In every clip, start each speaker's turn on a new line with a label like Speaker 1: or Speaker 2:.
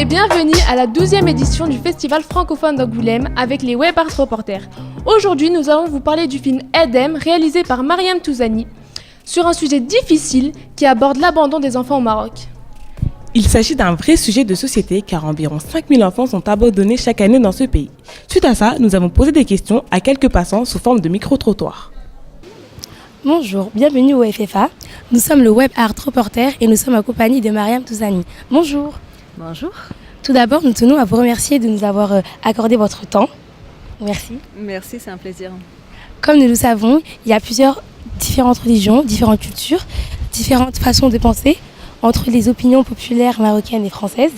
Speaker 1: et bienvenue à la 12e édition du Festival francophone d'Angoulême avec les Web Art Reporters. Aujourd'hui, nous allons vous parler du film Edem, réalisé par Mariam Touzani, sur un sujet difficile qui aborde l'abandon des enfants au Maroc.
Speaker 2: Il s'agit d'un vrai sujet de société car environ 5000 enfants sont abandonnés chaque année dans ce pays. Suite à ça, nous avons posé des questions à quelques passants sous forme de micro-trottoirs.
Speaker 3: Bonjour, bienvenue au FFA. Nous sommes le Web Art Reporter et nous sommes en compagnie de Mariam Touzani. Bonjour.
Speaker 4: Bonjour.
Speaker 3: Tout d'abord, nous tenons à vous remercier de nous avoir accordé votre temps. Merci.
Speaker 4: Merci, c'est un plaisir.
Speaker 3: Comme nous le savons, il y a différentes religions, différentes cultures, différentes façons de penser entre les opinions populaires marocaines et françaises.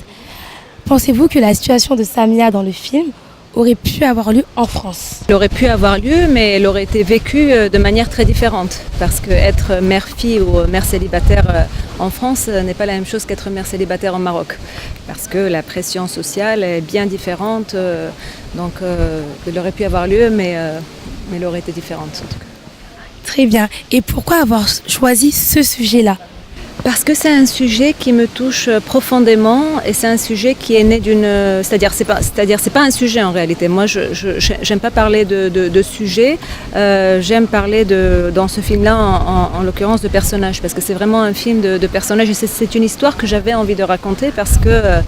Speaker 3: Pensez-vous que la situation de Samia dans le film aurait pu avoir lieu en France?
Speaker 4: Elle aurait pu avoir lieu, mais elle aurait été vécue de manière très différente. Parce qu'être mère-fille ou mère célibataire en France n'est pas la même chose qu'être mère célibataire au Maroc. Parce que la pression sociale est bien différente. Donc elle aurait pu avoir lieu, mais elle aurait été différente en tout cas.
Speaker 3: Très bien. Et pourquoi avoir choisi ce sujet-là?
Speaker 4: Parce que c'est un sujet qui me touche profondément et c'est un sujet qui est né d'une... C'est-à-dire c'est pas un sujet en réalité. Moi, j'aime pas parler de sujet. J'aime parler dans ce film-là, en l'occurrence, de personnages. Parce que c'est vraiment un film de personnages et c'est une histoire que j'avais envie de raconter parce que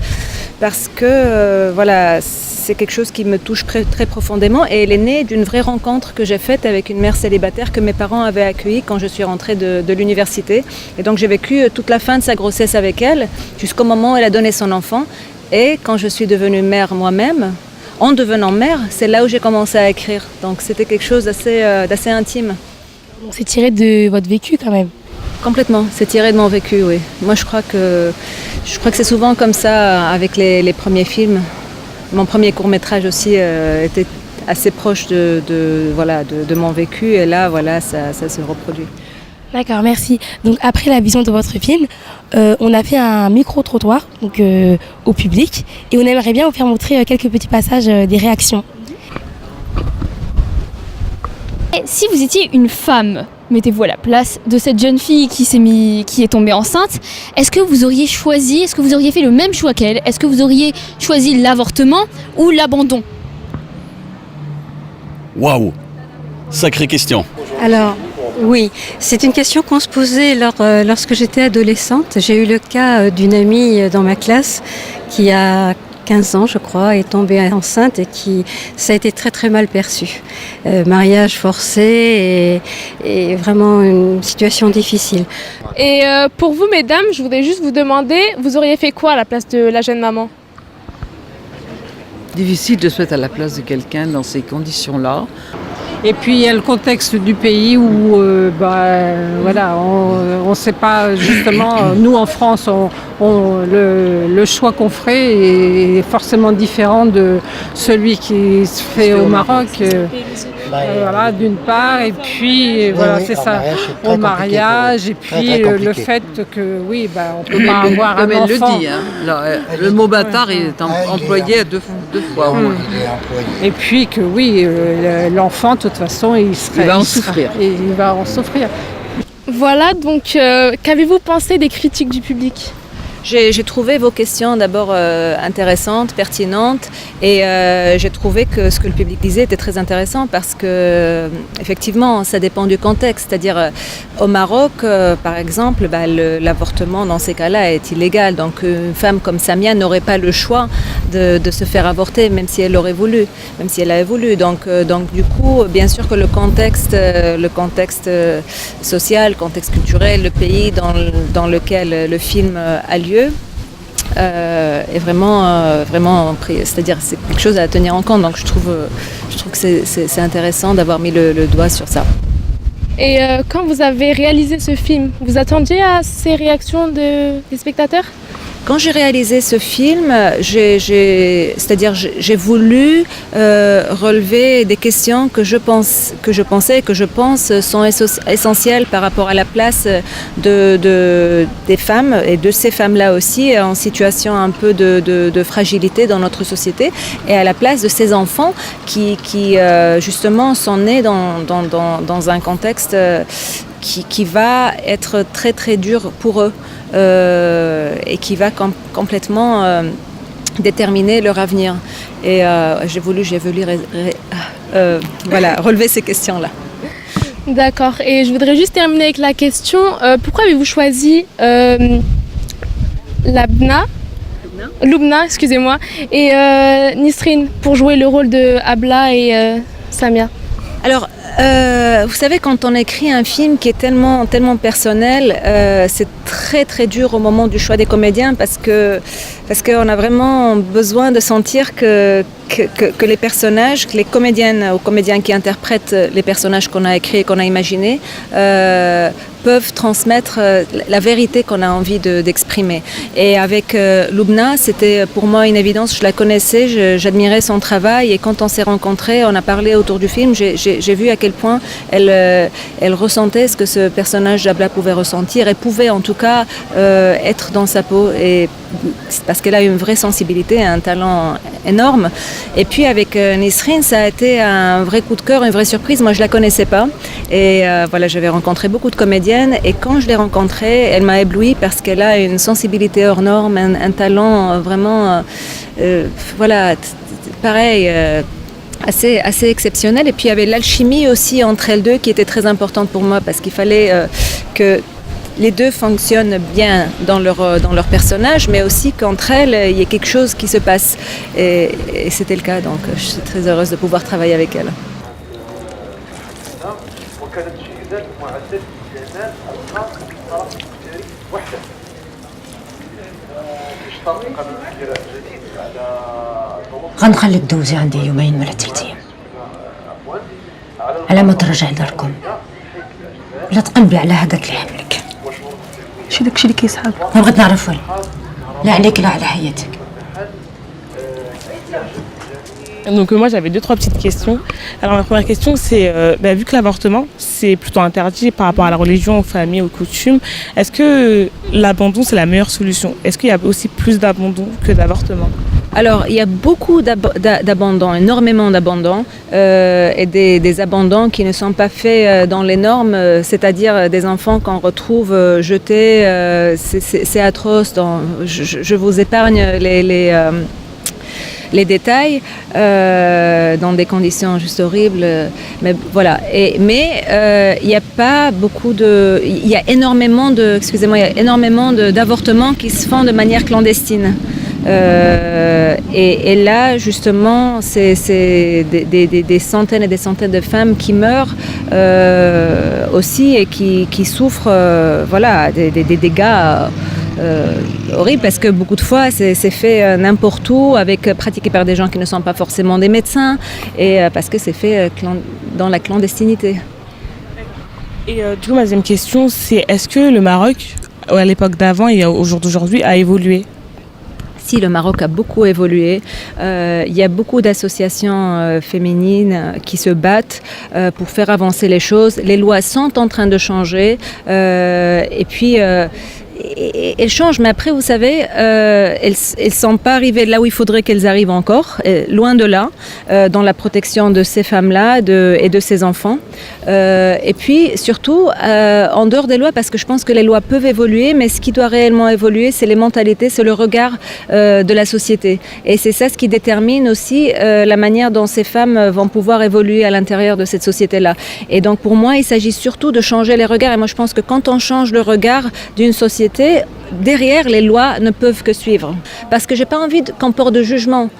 Speaker 4: voilà, c'est quelque chose qui me touche très, très profondément et elle est née d'une vraie rencontre que j'ai faite avec une mère célibataire que mes parents avaient accueillie quand je suis rentrée de l'université. Et donc j'ai vécu toute la fin de sa grossesse avec elle jusqu'au moment où elle a donné son enfant. Et quand je suis devenue mère moi-même, en devenant mère, c'est là où j'ai commencé à écrire. Donc c'était quelque chose d'assez intime.
Speaker 3: Donc c'est tiré de votre vécu quand même?
Speaker 4: Complètement, c'est tiré de mon vécu, oui. Moi je crois que c'est souvent comme ça avec les premiers films. Mon premier court-métrage aussi était assez proche de mon vécu et là voilà, ça se reproduit.
Speaker 3: D'accord, merci. Donc après la vision de votre film, on a fait un micro-trottoir donc, au public et on aimerait bien vous faire montrer quelques petits passages des réactions.
Speaker 5: Et si vous étiez une femme, mettez-vous à la place de cette jeune fille qui est tombée enceinte, est-ce que vous auriez fait le même choix qu'elle? Est-ce que vous auriez choisi l'avortement ou l'abandon?
Speaker 6: Waouh! Sacrée question.
Speaker 7: Alors, oui, c'est une question qu'on se posait lorsque j'étais adolescente. J'ai eu le cas d'une amie dans ma classe qui a 15 ans, je crois, est tombée enceinte et ça a été très très mal perçu. Mariage forcé et vraiment une situation difficile.
Speaker 1: Et pour vous, mesdames, je voudrais juste vous demander, vous auriez fait quoi à la place de la jeune maman?
Speaker 8: Difficile de se mettre à la place de quelqu'un dans ces conditions-là.
Speaker 9: Et puis il y a le contexte du pays où voilà, on ne sait pas justement, nous en France, le choix qu'on ferait est forcément différent de celui qui se fait au Maroc. Voilà, d'une part, et puis voilà, c'est ça, au mariage, et puis le fait que oui, on ne peut pas avoir un enfant.
Speaker 8: Elle le dit, hein. Le mot bâtard est employé deux fois au moins.
Speaker 9: Et puis que oui, l'enfant, de toute façon, il va en souffrir.
Speaker 1: Voilà, donc qu'avez-vous pensé des critiques du public?
Speaker 4: J'ai trouvé vos questions d'abord intéressantes, pertinentes et j'ai trouvé que ce que le public disait était très intéressant parce que effectivement ça dépend du contexte, c'est-à-dire au Maroc par exemple l'avortement dans ces cas-là est illégal, donc une femme comme Samia n'aurait pas le choix de se faire avorter même si elle avait voulu, donc du coup bien sûr que le contexte social, le contexte culturel, le pays dans lequel le film a lieu est vraiment pris, c'est-à-dire c'est quelque chose à tenir en compte, donc je trouve que c'est intéressant d'avoir mis le doigt sur ça.
Speaker 1: Et quand vous avez réalisé ce film, vous attendiez à ces réactions des spectateurs?
Speaker 4: Quand j'ai réalisé ce film, j'ai voulu relever des questions que je pense sont essentielles par rapport à la place des femmes et de ces femmes-là aussi en situation un peu de fragilité dans notre société et à la place de ces enfants qui justement sont nés dans un contexte qui va être très très dur pour eux. Et qui va complètement déterminer leur avenir. Et j'ai voulu relever ces questions-là.
Speaker 1: D'accord. Et je voudrais juste terminer avec la question, pourquoi avez-vous choisi Lubna, excusez-moi, et Nisrine pour jouer le rôle de Abla et Samia?
Speaker 4: Alors, vous savez, quand on écrit un film qui est tellement personnel, c'est très très dur au moment du choix des comédiens parce qu'on a vraiment besoin de sentir que les personnages, que les comédiennes ou comédiens qui interprètent les personnages qu'on a écrits et qu'on a imaginés peuvent transmettre la vérité qu'on a envie d'exprimer. Et avec Lubna, c'était pour moi une évidence, je la connaissais, j'admirais son travail et quand on s'est rencontrés, on a parlé autour du film, j'ai vu à quel point elle ressentait ce que ce personnage d'Abla pouvait ressentir et pouvait en tout cas être dans sa peau, et parce qu'elle a une vraie sensibilité, un talent énorme. Et puis avec Nisrine, ça a été un vrai coup de cœur, une vraie surprise. Moi, je la connaissais pas. Et j'avais rencontré beaucoup de comédiennes. Et quand je l'ai rencontrée, elle m'a éblouie parce qu'elle a une sensibilité hors norme, un talent vraiment, pareil. Assez exceptionnel. Et puis il y avait l'alchimie aussi entre elles deux qui était très importante pour moi parce qu'il fallait que les deux fonctionnent bien dans leur personnage, mais aussi qu'entre elles, il y ait quelque chose qui se passe. Et c'était le cas, donc je suis très heureuse de pouvoir travailler avec elle.
Speaker 10: غنخليك دوزي عندي يومين ولا 3 أيام على ما ترجع لداركم ولا تقلبي على هذاك اللي حملك.
Speaker 11: شو داكشي اللي كيصحاب؟
Speaker 10: ما بغيت نعرف والو، لا عليك لا على حياتك.
Speaker 2: Donc moi j'avais 2-3 petites questions. Alors la première question c'est, vu que l'avortement c'est plutôt interdit par rapport à la religion, aux familles, aux coutumes, est-ce que l'abandon c'est la meilleure solution? Est-ce qu'il y a aussi plus d'abandon que d'avortement?
Speaker 4: Alors, il y a beaucoup d'abandons, énormément d'abandons, et des abandons qui ne sont pas faits dans les normes, c'est-à-dire des enfants qu'on retrouve jetés, c'est atroce. Je vous épargne les détails, dans des conditions juste horribles, mais voilà. Mais il n'y a pas beaucoup il y a énormément d'avortements qui se font de manière clandestine. Et là, justement, c'est des centaines et des centaines de femmes qui meurent aussi et qui souffrent des dégâts horribles parce que beaucoup de fois, c'est fait n'importe où, pratiqué par des gens qui ne sont pas forcément des médecins et parce que c'est fait dans la clandestinité.
Speaker 2: Et du coup, ma deuxième question, c'est est-ce que le Maroc, à l'époque d'avant et au jour d'aujourd'hui, a évolué?
Speaker 4: Si, le Maroc a beaucoup évolué. Il y a beaucoup d'associations féminines qui se battent pour faire avancer les choses. Les lois sont en train de changer. Et puis, elles changent, mais après, vous savez, elles ne sont pas arrivées là où il faudrait qu'elles arrivent encore, loin de là, dans la protection de ces femmes-là et de ces enfants. Et puis, surtout, en dehors des lois, parce que je pense que les lois peuvent évoluer, mais ce qui doit réellement évoluer, c'est les mentalités, c'est le regard de la société. Et c'est ça ce qui détermine aussi la manière dont ces femmes vont pouvoir évoluer à l'intérieur de cette société-là. Et donc, pour moi, il s'agit surtout de changer les regards. Et moi, je pense que quand on change le regard d'une société, derrière, les lois ne peuvent que suivre. Parce que j'ai pas envie qu'on porte de jugement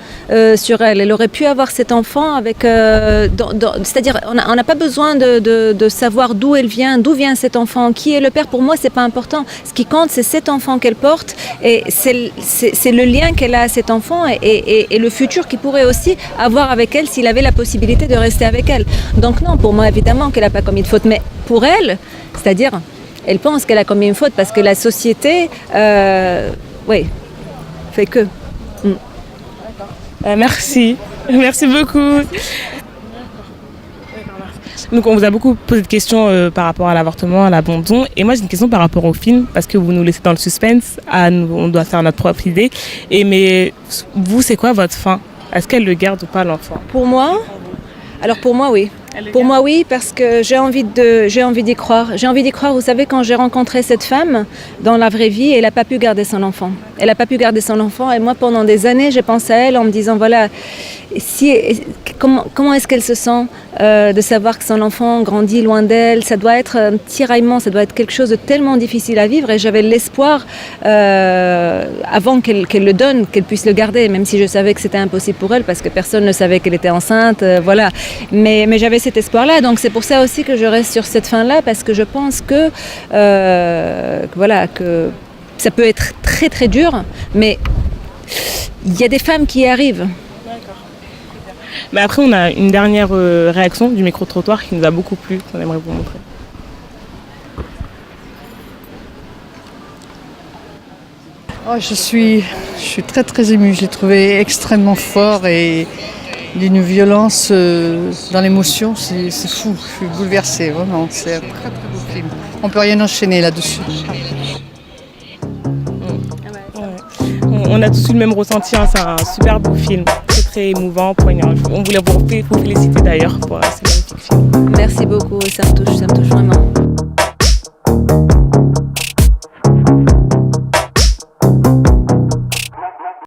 Speaker 4: sur elle. Elle aurait pu avoir cet enfant avec... c'est-à-dire, on n'a pas besoin de savoir d'où vient cet enfant, qui est le père. Pour moi, c'est pas important. Ce qui compte, c'est cet enfant qu'elle porte et c'est le lien qu'elle a à cet enfant et le futur qu'il pourrait aussi avoir avec elle s'il avait la possibilité de rester avec elle. Donc non, pour moi, évidemment qu'elle n'a pas commis de faute. Mais pour elle, c'est-à-dire... Elle pense qu'elle a commis une faute parce que la société, fait que.
Speaker 2: Merci beaucoup. Donc on vous a beaucoup posé de questions par rapport à l'avortement, à l'abandon. Et moi j'ai une question par rapport au film, parce que vous nous laissez dans le suspense, on doit faire notre propre idée. Mais vous, c'est quoi votre fin? Est-ce qu'elle le garde ou pas, l'enfant?
Speaker 4: Pour moi, oui. Pour moi, oui, parce que j'ai envie d'y croire. J'ai envie d'y croire, vous savez, quand j'ai rencontré cette femme, dans la vraie vie, elle n'a pas pu garder son enfant. Elle n'a pas pu garder son enfant et moi pendant des années j'ai pensé à elle en me disant voilà, comment est-ce qu'elle se sent de savoir que son enfant grandit loin d'elle. Ça doit être un tiraillement, ça doit être quelque chose de tellement difficile à vivre et j'avais l'espoir avant qu'elle le donne, qu'elle puisse le garder, même si je savais que c'était impossible pour elle parce que personne ne savait qu'elle était enceinte, voilà. Mais j'avais cet espoir-là, donc c'est pour ça aussi que je reste sur cette fin-là parce que je pense que ça peut être très très dur, mais il y a des femmes qui y arrivent.
Speaker 2: Mais après, on a une dernière réaction du micro-trottoir qui nous a beaucoup plu, qu'on aimerait vous montrer.
Speaker 12: Oh, je suis très très émue. Je l'ai trouvé extrêmement fort et d'une violence dans l'émotion. C'est fou. Je suis bouleversée, vraiment. C'est un très très beau film. On peut rien enchaîner là-dessus.
Speaker 2: On a tous eu le même ressenti, hein. C'est un super beau film, très très émouvant, poignant. On voulait vous féliciter d'ailleurs pour ce magnifique film.
Speaker 4: Merci beaucoup, ça me touche vraiment.